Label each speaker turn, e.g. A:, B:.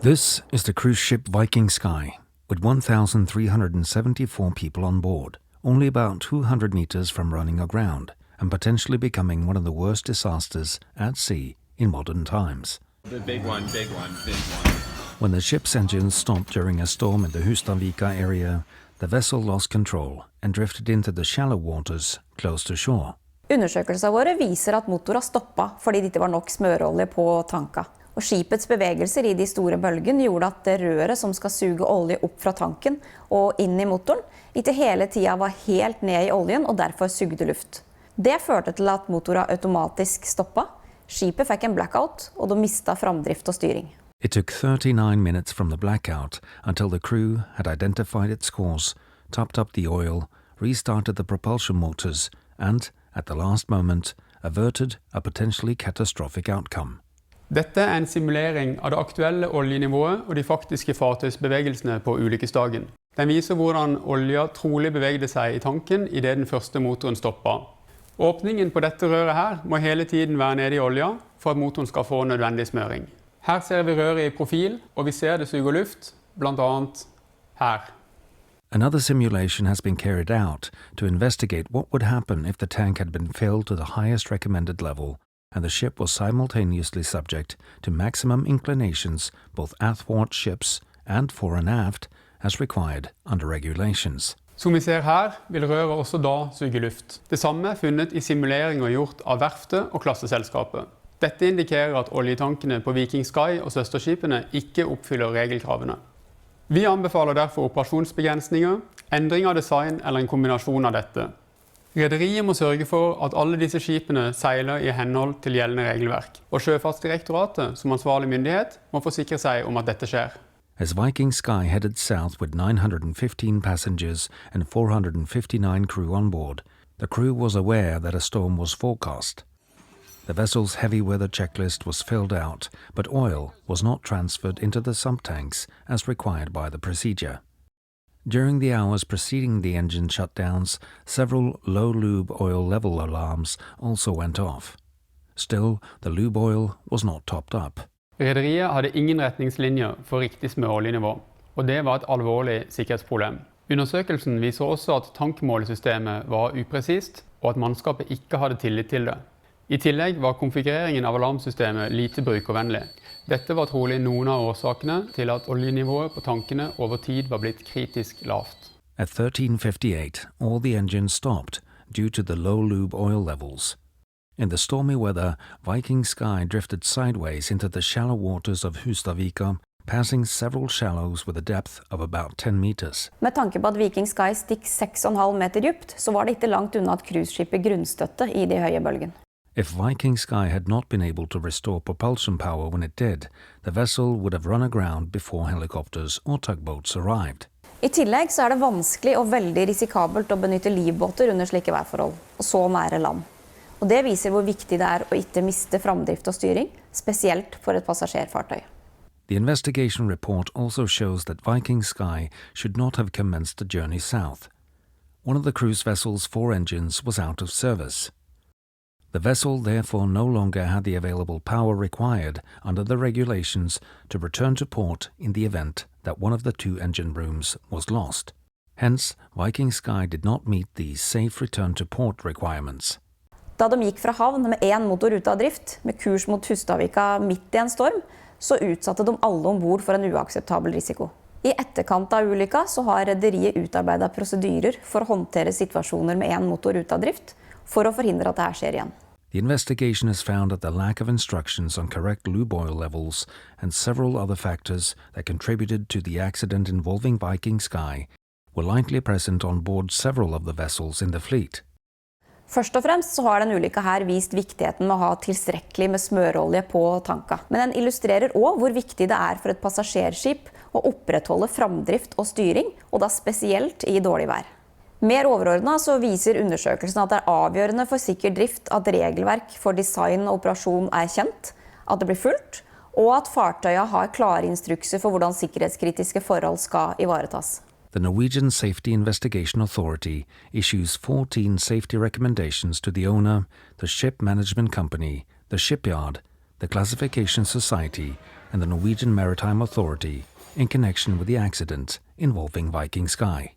A: This is the cruise ship Viking Sky, with 1,374 people on board, only about 200 meters from running aground, and potentially becoming one of the worst disasters at sea in modern times.
B: The big one, big one, big one.
A: When the ship's engines stopped during a storm in the Hustadvika area, the vessel lost control and drifted into the shallow waters close to shore.
C: Undersøkelser våre viser at motoren stoppet fordi det ikke var nok smørolje på tanka. Og skipets bevegelser i de store bølgene gjorde at det røret som skal suge olje opp fra tanken og inn i motoren, ikke hele tiden var helt ned i oljen og derfor sugde luft. Det førte til at motoren automatisk stoppet. Skipet fikk en blackout, og de mistet framdrift og styring.
A: It took 39 minutes from the blackout until the crew had identified its course, topped up the oil, restarted the propulsion motors, and, at the last moment, averted a potentially catastrophic outcome.
D: Dette er en simulering av det aktuelle oljenivået og de faktiske fartøysbevegelsene på ulykkesdagen. Den viser hvordan olja trolig bevegde seg i tanken i det den første motoren stoppet. Åpningen på dette røret her må hele tiden være nede i olja for at motoren skal få nødvendig smøring. Her ser vi røret i profil, og vi ser det suger luft, blant annet her.
A: Another simulation has been carried out to investigate what would happen if the tank had been filled to the highest recommended level and the ship was simultaneously subject to maximum inclinations both athwart ships and fore and aft as required under regulations.
D: Som vi ser her, vil røret også da suge luft. Det samme er funnet i simuleringer gjort av verftet og klasseselskapet. Dette indikerer at oljetankene på Viking Sky og søsterskipene ikke oppfyller regelkravene. Vi anbefaler derfor operasjonsbegrensninger, endring av design eller en kombinasjon av dette. Rederiet må sørge for at alle disse skipene seiler i henhold til gjeldende regelverk, og Sjøfartsdirektoratet som ansvarlig myndighet må forsikre seg om at dette skjer.
A: As Viking Sky headed south with 915 passengers and 459 crew on board, the crew was aware that a storm was forecast. The vessel's heavy weather checklist was filled out, but oil was not transferred into the sump tanks as required by the procedure. During the hours preceding the engine shutdowns, several low lube oil level alarms also went off. Still, the lube oil was not topped up.
D: Rederiet hadde ingen retningslinjer for riktig smøroljenivå, og det var et alvorlig sikkerhetsproblem. Undersøkelsen viser også at tankmålesystemet var upresist, og at mannskapet ikke hadde tillit til det. I tillegg var konfigureringen av alarmsystemet lite brukervennlig. Dette var trolig noen av årsakene til at oljenivået på tankene over tid var blitt kritisk lavt.
A: At 13:58, all the engines stopped due to the low lube oil levels. In the stormy weather, Viking Sky drifted sideways into the shallow waters of Hustadvika, passing several shallows with a depth of about 10 meters.
C: Med tanke på at Viking Sky stikker 6,5 meter dypt, så var det ikke langt unna at cruiseskipet grunnstøtte i de høye bølgen.
A: If Viking Sky had not been able to restore propulsion power when it did, the vessel would have run aground before helicopters or tugboats arrived.
C: I tillegg så er det vanskelig og veldig risikabelt å benytte livbåter under slike værforhold, og så nære land. Og det viser hvor viktig det er å ikke miste framdrift og styring, spesielt for et passasjerfartøy.
A: The investigation report also shows that Viking Sky should not have commenced the journey south. One of the cruise vessel's 4 engines was out of service. The vessel therefore no longer had the available power required under the regulations to return to port in the event that one of the 2 engine rooms was lost. Hence, Viking Sky did not meet these safe return to port requirements.
C: Da de gikk fra havn med 1 motor ute av drift, med kurs mot Hustadvika midt i en storm, så utsatte de alle ombord for en uakseptabel risiko. I etterkant av ulykka så har rederiet utarbeidet prosedyrer for å håndtere situasjoner med 1 motor ute av drift, for å forhindre at dette skjer igjen.
A: The investigation has found that the lack of instructions on correct lube oil levels and several other factors that contributed to the accident involving Viking Sky were likely present on board several of the vessels in the fleet.
C: Først og fremst så har den ulykka her vist viktigheten med å ha tilstrekkelig med smørolje på tanka. Men den illustrerer også hvor viktig det er for et passasjerskip å opprettholde framdrift og styring, og da spesielt i dårlig vær. Mer overordnet så viser undersøkelsen at det er avgjørende for sikker drift at regelverk for design og operasjon er kjent, at det blir fulgt, og at fartøyene har klare instrukser for hvordan sikkerhetskritiske forhold skal ivaretas.
A: The Norwegian Safety Investigation Authority issues 14 safety recommendations to the owner, the ship management company, the shipyard, the classification society, and the Norwegian Maritime Authority in connection with the accident involving Viking Sky.